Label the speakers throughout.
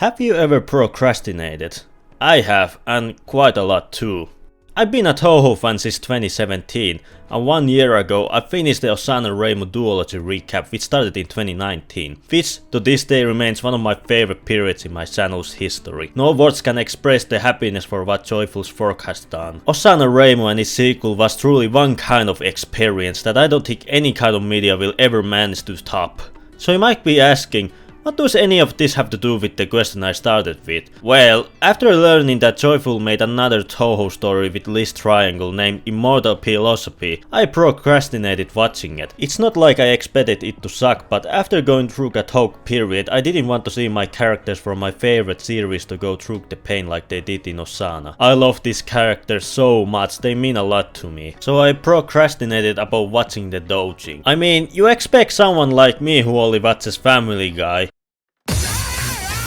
Speaker 1: Have you ever procrastinated? I have, and quite a lot too. I've been a Touhou fan since 2017, and 1 year ago I finished the Osana Reimu duology recap which started in 2019, which to this day remains one of my favorite periods in my channel's history. No words can express the happiness for what Joyfull's work has done. Osana Reimu and its sequel was truly one kind of experience that I don't think any kind of media will ever manage to top. So you might be asking, what does any of this have to do with the question I started with? Well, after learning that Joyfull made another Touhou story with LizTriangle named Immortal Philosophy, I procrastinated watching it. It's not like I expected it to suck, but after going through that whole period, I didn't want to see my characters from my favorite series to go through the pain like they did in Osana. I love these characters so much, they mean a lot to me. So I procrastinated about watching the doujin. I mean, you expect someone like me who only watches Family Guy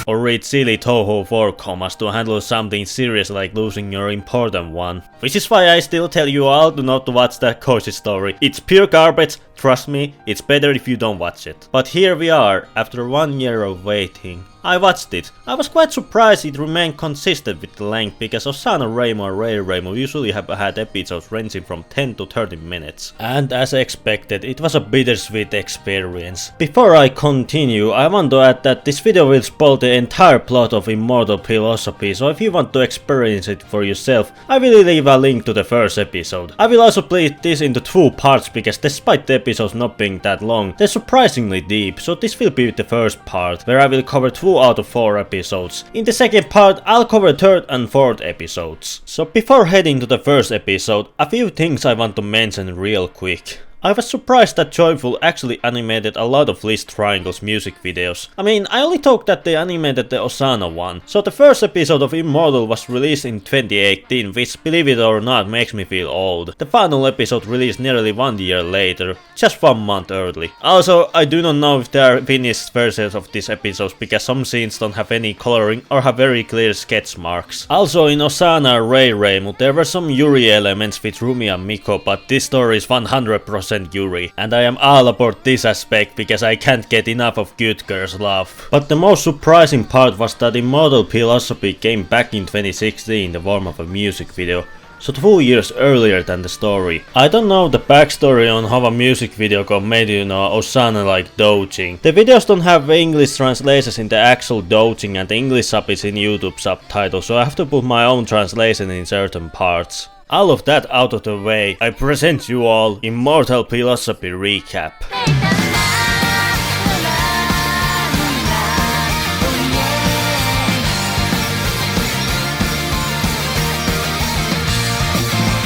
Speaker 1: or read silly Touhou 4 commas to handle something serious like losing your important one. Which is why I still tell you all to not watch that Koshi story. It's pure garbage, trust me, it's better if you don't watch it. But here we are, after 1 year of waiting. I watched it. I was quite surprised it remained consistent with the length because Osana Reimu and ReiReimu usually have had episodes ranging from 10 to 30 minutes. And as expected, it was a bittersweet experience. Before I continue, I want to add that this video will spoil the entire plot of Immortal Philosophy, so if you want to experience it for yourself, I will leave a link to the first episode. I will also split this into 2 parts because despite the episodes not being that long, they're surprisingly deep, so this will be the first part, where I will cover 2 out of 4 episodes. In the second part, I'll cover 3rd and 4th episodes. So before heading to the first episode, a few things I want to mention real quick. I was surprised that Joyfull actually animated a lot of LizTriangle's music videos. I mean, I only thought that they animated the Osana one. So the first episode of Immortal was released in 2018, which, believe it or not, makes me feel old. The final episode released nearly 1 year later, just 1 month early. Also, I do not know if there are finished versions of these episodes because some scenes don't have any coloring or have very clear sketch marks. Also in Osana and ReiReimu there were some Yuri elements with Rumi and Miko, but this story is 100% Yuri, and I am all about this aspect because I can't get enough of good girls love. But the most surprising part was that Immortal Philosophy came back in 2016 in the form of a music video, so 2 years earlier than the story. I don't know the backstory on how a music video got made in Osana like doujin. The videos don't have English translations in the actual doujin and the English sub is in YouTube subtitles, so I have to put my own translation in certain parts. All of that out of the way, I present you all Immortal Philosophy recap.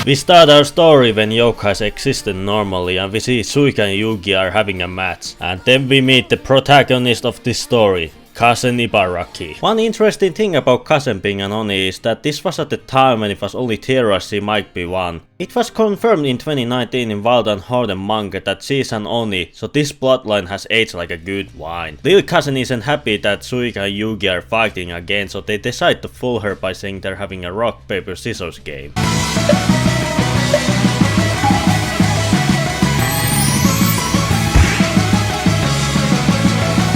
Speaker 1: We start our story when yokais existed normally and we see Suika and Yugi are having a match. And then we meet the protagonist of this story, Kasen Ibaraki. One interesting thing about Kasen being an Oni is that this was at the time when it was only theorized she might be one. It was confirmed in 2019 in Wild and Horden manga that she's an Oni, so this plotline has aged like a good wine. Lil Kasen isn't happy that Suika and Yugi are fighting again, so they decide to fool her by saying they're having a rock paper scissors game.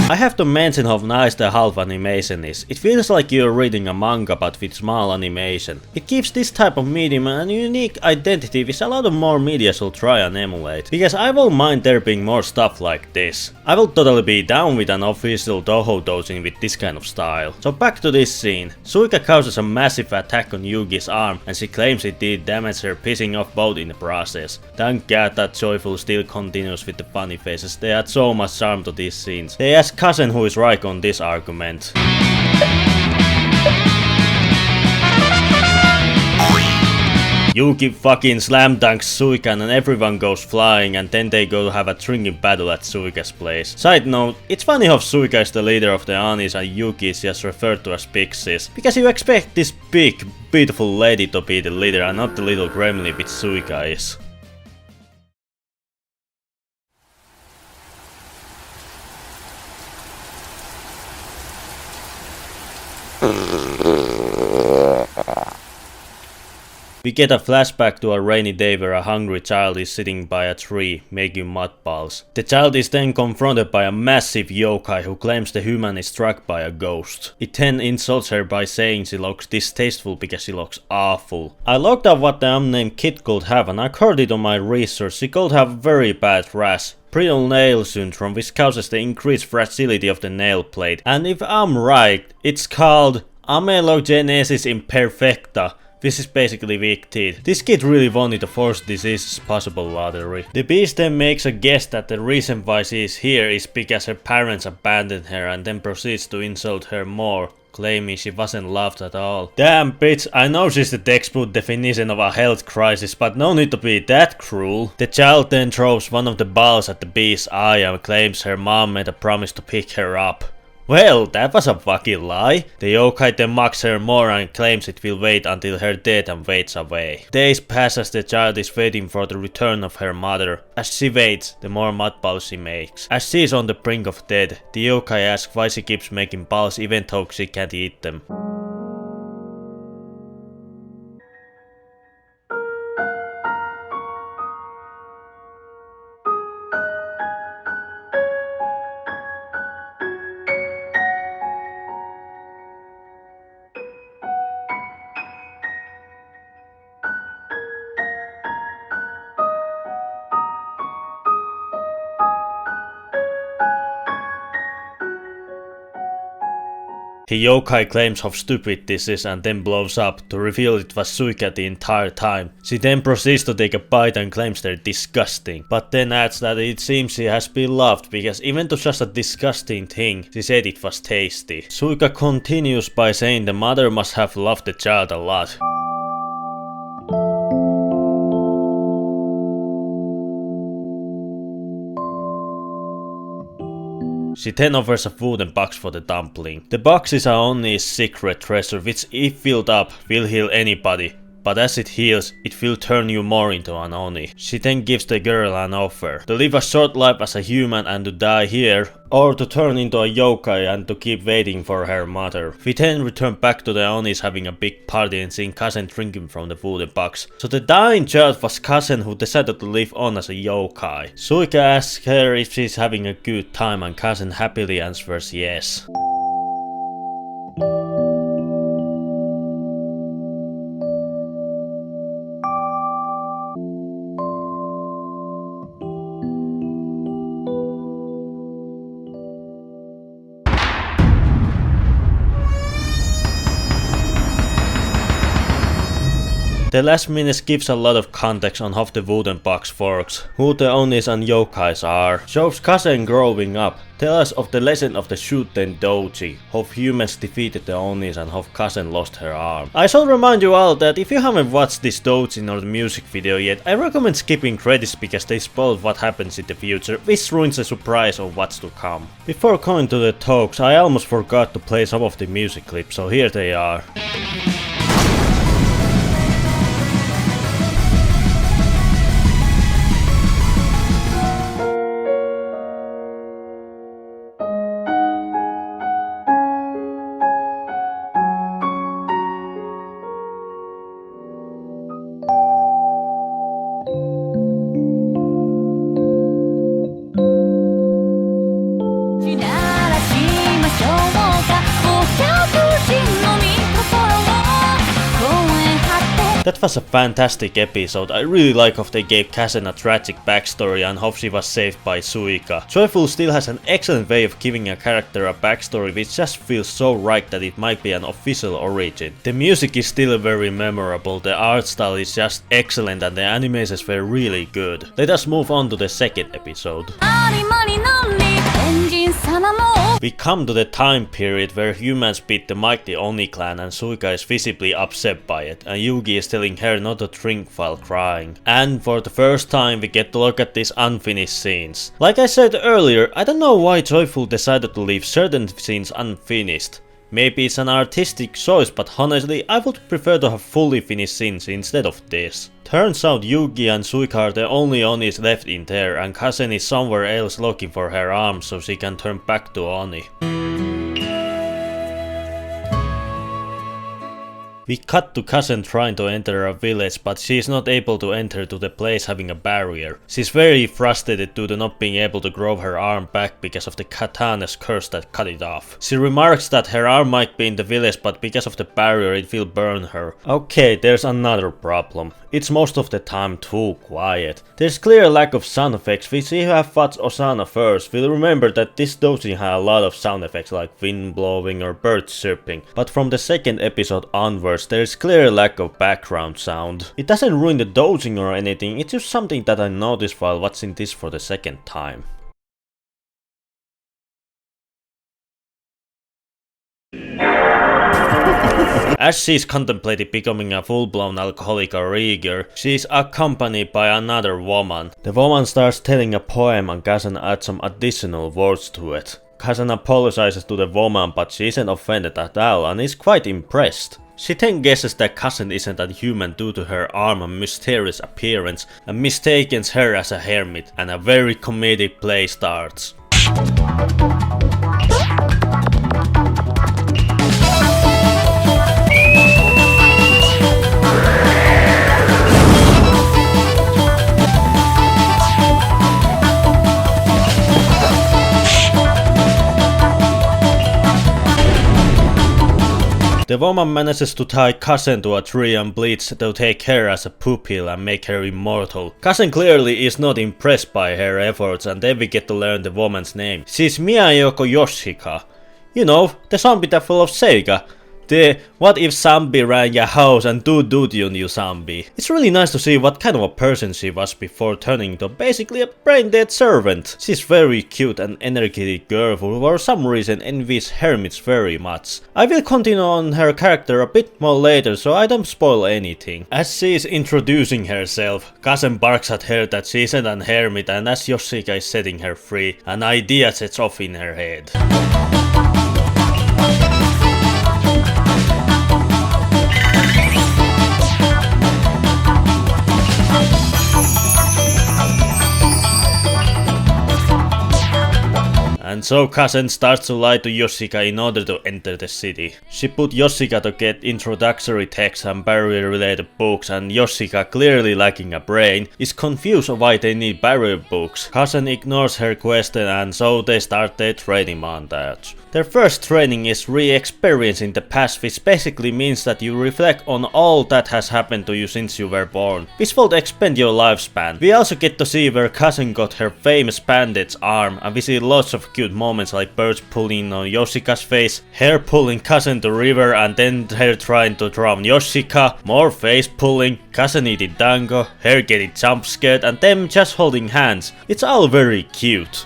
Speaker 1: I have to mention how nice the half animation is. It feels like you're reading a manga but with small animation. It gives this type of medium a unique identity which a lot of more media should try and emulate. Because I won't mind there being more stuff like this. I will totally be down with an official Touhou doujin with this kind of style. So back to this scene. Suika causes a massive attack on Yugi's arm and she claims it did damage her, pissing off both in the process. Thank God that Joyfull still continues with the funny faces. They add so much charm to these scenes. They ask Kasen who is right on this argument. Yugi fucking slam dunks Suika and everyone goes flying and then they go to have a drinking battle at Suika's place. Side note, it's funny how Suika is the leader of the Anis and Yugi is just referred to as Big Sis. Because you expect this big, beautiful lady to be the leader and not the little gremlin which Suika is. We get a flashback to a rainy day where a hungry child is sitting by a tree making mud balls. The child is then confronted by a massive yokai who claims the human is struck by a ghost. It then insults her by saying she looks distasteful because she looks awful. I looked up what the unnamed kid could have, and according to my research, she could have very bad rash, brittle nail syndrome, which causes the increased fragility of the nail plate, and if I'm right, it's called amelogenesis imperfecta, which is basically weak teeth. This kid really wanted to force diseases possible lottery. The beast then makes a guess that the reason why she is here is because her parents abandoned her, and then proceeds to insult her more, claiming she wasn't loved at all. Damn bitch, I know she's the textbook definition of a health crisis, but no need to be that cruel. The child then throws one of the balls at the beast's eye and claims her mom made a promise to pick her up. Well, that was a fucking lie. The yokai then mocks her more and claims it will wait until her death and waits away. Days pass as the child is waiting for the return of her mother. As she waits, the more mud balls she makes. As she is on the brink of death, the yokai asks why she keeps making balls even though she can't eat them. The yokai claims how stupid this is and then blows up to reveal it was Suika the entire time. She then proceeds to take a bite and claims they're disgusting, but then adds that it seems she has been loved because even though just a disgusting thing, she said it was tasty. Suika continues by saying the mother must have loved the child a lot. She then offers a wooden box for the dumpling. The box is Aoni's secret treasure, which if filled up will heal anybody, but as it heals, it will turn you more into an Oni. She then gives the girl an offer: to live a short life as a human and to die here, or to turn into a yokai and to keep waiting for her mother. We then return back to the Onis having a big party and seeing Kasen drinking from the wooden box. So the dying child was Kasen, who decided to live on as a yokai. Suika asks her if she's having a good time and Kasen happily answers yes. The last minute gives a lot of context on how the wooden box works, who the Onis and yokais are, shows Kasen growing up, tell us of the legend of the Shuten Doji, how humans defeated the Onis and how Kasen lost her arm. I shall remind you all that if you haven't watched this doji nor the music video yet, I recommend skipping credits because they spoil what happens in the future, which ruins the surprise of what's to come. Before going to the talks, I almost forgot to play some of the music clips, so here they are. That was a fantastic episode. I really like how they gave Kasen a tragic backstory and how she was saved by Suika. Joyfull still has an excellent way of giving a character a backstory which just feels so right that it might be an official origin. The music is still very memorable, the art style is just excellent and the animations were really good. Let us move on to the second episode. We come to the time period where humans beat the mighty Oni clan and Suika is visibly upset by it, and Yugi is telling her not to drink while crying. And for the first time we get to look at these unfinished scenes. Like I said earlier, I don't know why Joyfull decided to leave certain scenes unfinished. Maybe it's an artistic choice, but honestly I would prefer to have fully finished scenes instead of this. Turns out Yugi and Suika are the only Onis left in there, and Kasen is somewhere else looking for her arm so she can turn back to Oni. We cut to Kasen trying to enter a village, but she is not able to enter to the place having a barrier. She's very frustrated due to not being able to grow her arm back because of the katana's curse that cut it off. She remarks that her arm might be in the village, but because of the barrier it will burn her. Okay, there's another problem. It's most of the time too quiet. There's clear lack of sound effects, which if you have watched Osana first, will remember that this doujin had a lot of sound effects like wind blowing or birds chirping, but from the second episode onwards there is clear lack of background sound. It doesn't ruin the doujin or anything, it's just something that I noticed while watching this for the second time. As she's contemplating becoming a full-blown alcoholic or rigger, she's accompanied by another woman. The woman starts telling a poem and Kasen adds some additional words to it. Kasen apologizes to the woman, but she isn't offended at all and is quite impressed. She then guesses that Kasen isn't a human due to her arm and mysterious appearance and mistakes her as a hermit, and a very comedic play starts. The woman manages to tie Kasen to a tree and bleeds to take her as a pupil and make her immortal. Kasen clearly is not impressed by her efforts, and then we get to learn the woman's name. She's Miyayoko Yoshika. You know, the zombie that full of Sega. The what if zombie ran your house and do duty on you zombie. It's really nice to see what kind of a person she was before turning into basically a brain dead servant. She's very cute and energetic girl who for some reason envies hermits very much. I will continue on her character a bit more later, so I don't spoil anything. As she is introducing herself, Kasen barks at her that she isn't an hermit, and as Yoshika is setting her free, an idea sets off in her head. And so Kasen starts to lie to Yoshika in order to enter the city. She put Yoshika to get introductory texts and barrier related books, and Yoshika, clearly lacking a brain, is confused why they need barrier books. Kasen ignores her question, and so they start their training montage. Their first training is re-experiencing the past, which basically means that you reflect on all that has happened to you since you were born, which will expand your lifespan. We also get to see where Kasen got her famous bandage arm, and we see lots of cute moments like birds pulling on Yoshika's face, her pulling Kasen to river, and then her trying to drown Yoshika, more face pulling, Kasen eating dango, her getting jump scared, and them just holding hands. It's all very cute.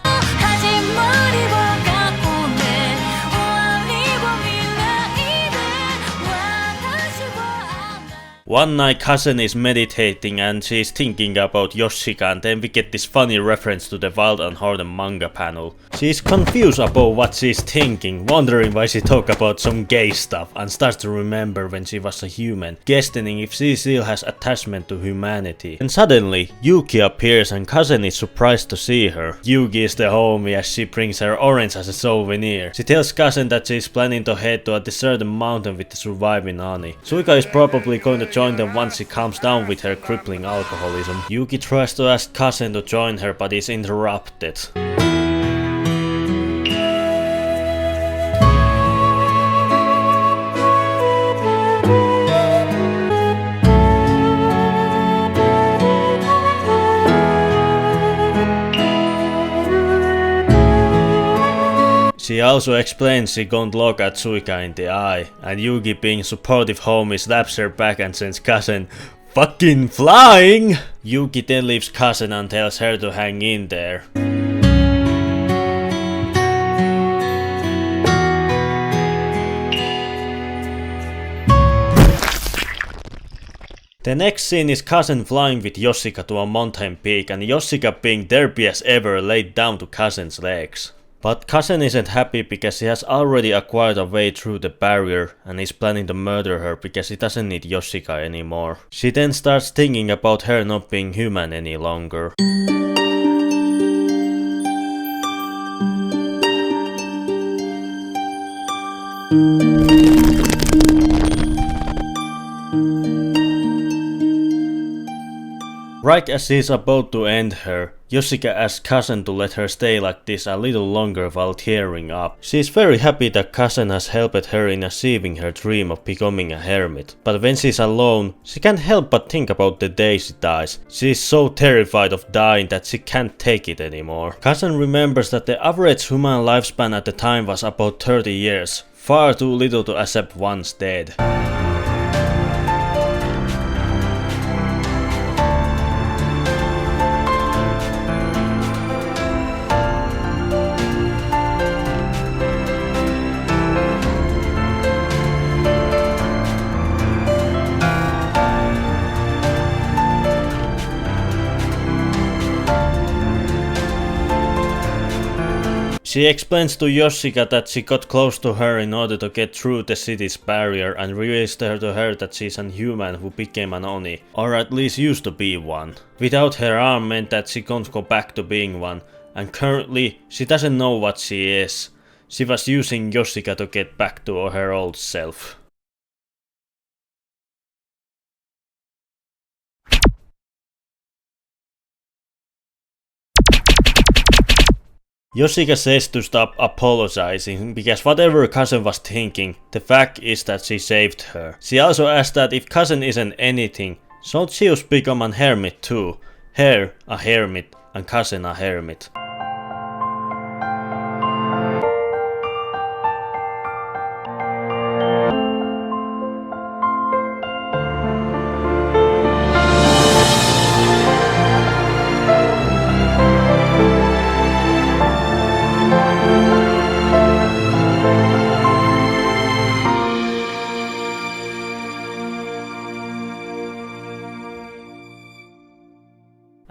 Speaker 1: One night Kasen is meditating and she's thinking about Yoshika, and then we get this funny reference to the Wild and Harden manga panel. She's confused about what she's thinking, wondering why she talk about some gay stuff, and starts to remember when she was a human, questioning if she still has attachment to humanity. And suddenly, Yuki appears and Kasen is surprised to see her. Yuki is the homie as she brings her orange as a souvenir. She tells Kasen that she's planning to head to a deserted mountain with the surviving Ani. Suika is probably going to join them once she calms down with her crippling alcoholism. Yuki tries to ask Kasen to join her, but is interrupted. She also explains she can't look at Suika in the eye, and Yuki, being supportive homie, slaps her back and sends Kasen fucking flying! Yuki then leaves Kasen and tells her to hang in there. The next scene is Kasen flying with Yoshika to a mountain peak, and Yoshika, being derpy as ever, laid down to Kasen's legs. But Kasen isn't happy because he has already acquired a way through the barrier and is planning to murder her because he doesn't need Yoshika anymore. She then starts thinking about her not being human any longer. Right as she's about to end her, Yoshika asks Kasen to let her stay like this a little longer while tearing up. She is very happy that Kasen has helped her in achieving her dream of becoming a hermit. But when she's alone, she can't help but think about the day she dies. She is so terrified of dying that she can't take it anymore. Kasen remembers that the average human lifespan at the time was about 30 years. Far too little to accept one's dead. She explains to Yoshika that she got close to her in order to get through the city's barrier and reveals to her that she's a human who became an Oni, or at least used to be one. Without her arm meant that she can't go back to being one, and currently she doesn't know what she is. She was using Yoshika to get back to her old self. Yoshika says to stop apologizing, because whatever Kasen was thinking, the fact is that she saved her. She also asks that if Kasen isn't anything, shouldn't she just become a hermit too? Her a hermit and Kasen a hermit.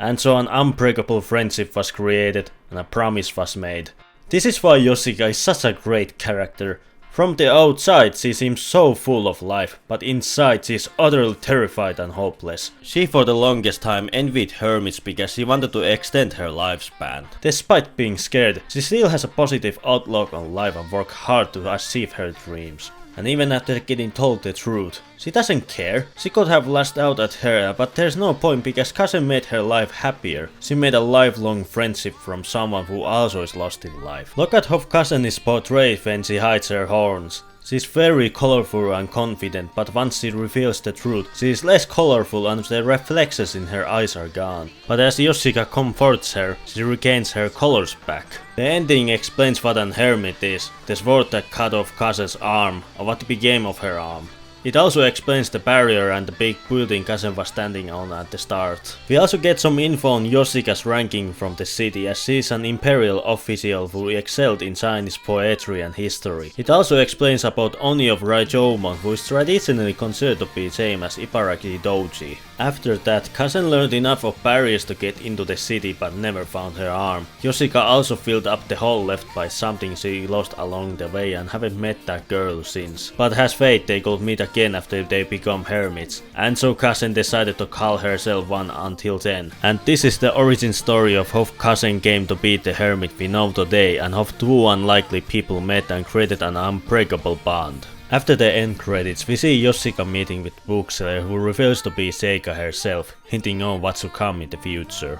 Speaker 1: And so an unbreakable friendship was created and a promise was made. This is why Yoshika is such a great character. From the outside she seems so full of life, but inside she is utterly terrified and hopeless. She for the longest time envied hermits because she wanted to extend her lifespan. Despite being scared, she still has a positive outlook on life and works hard to achieve her dreams. And even after getting told the truth, she doesn't care. She could have lashed out at her, but there's no point because Kasen made her life happier. She made a lifelong friendship from someone who also is lost in life. Look at how Kasen is portrayed when she hides her horns. She's very colorful and confident, but once she reveals the truth, she is less colorful and the reflexes in her eyes are gone. But as Yoshika comforts her, she regains her colors back. The ending explains what an hermit is, the sword that cut off Kasen's arm, or what became of her arm. It also explains the barrier and the big building Kasen was standing on at the start. We also get some info on Yoshika's ranking from the city, as she is an imperial official who excelled in Chinese poetry and history. It also explains about Oni of Reimu, who is traditionally considered to be the same as Ibaraki Doji. After that, Kasen learned enough of barriers to get into the city but never found her arm. Yoshika also filled up the hole left by something she lost along the way and haven't met that girl since. But has fate, they could meet again after they become hermits, and so Kasen decided to call herself one until then. And this is the origin story of how Kasen came to be the hermit we know today, and how two unlikely people met and created an unbreakable bond. After the end credits, we see Yoshika meeting with bookseller who reveals to be Seika herself, hinting on what's to come in the future.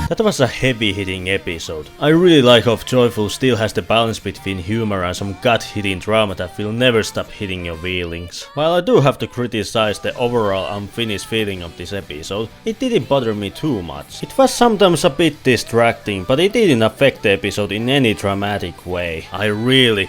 Speaker 1: That was a heavy-hitting episode. I really like how Joyfull still has the balance between humor and some gut-hitting drama that will never stop hitting your feelings. While I do have to criticize the overall unfinished feeling of this episode, it didn't bother me too much. It was sometimes a bit distracting, but it didn't affect the episode in any dramatic way. I really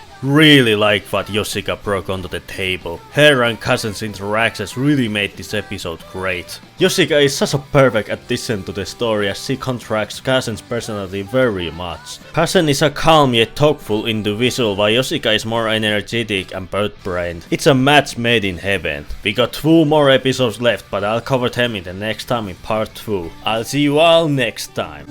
Speaker 1: like what Yoshika brought onto the table. Her and Kasen's interactions really made this episode great. Yoshika is such a perfect addition to the story as she contracts Kasen's personality very much. Kasen is a calm yet thoughtful individual, while Yoshika is more energetic and bird-brained. It's a match made in heaven. We got 2 more episodes left, but I'll cover them in the next time in part 2. I'll see you all next time.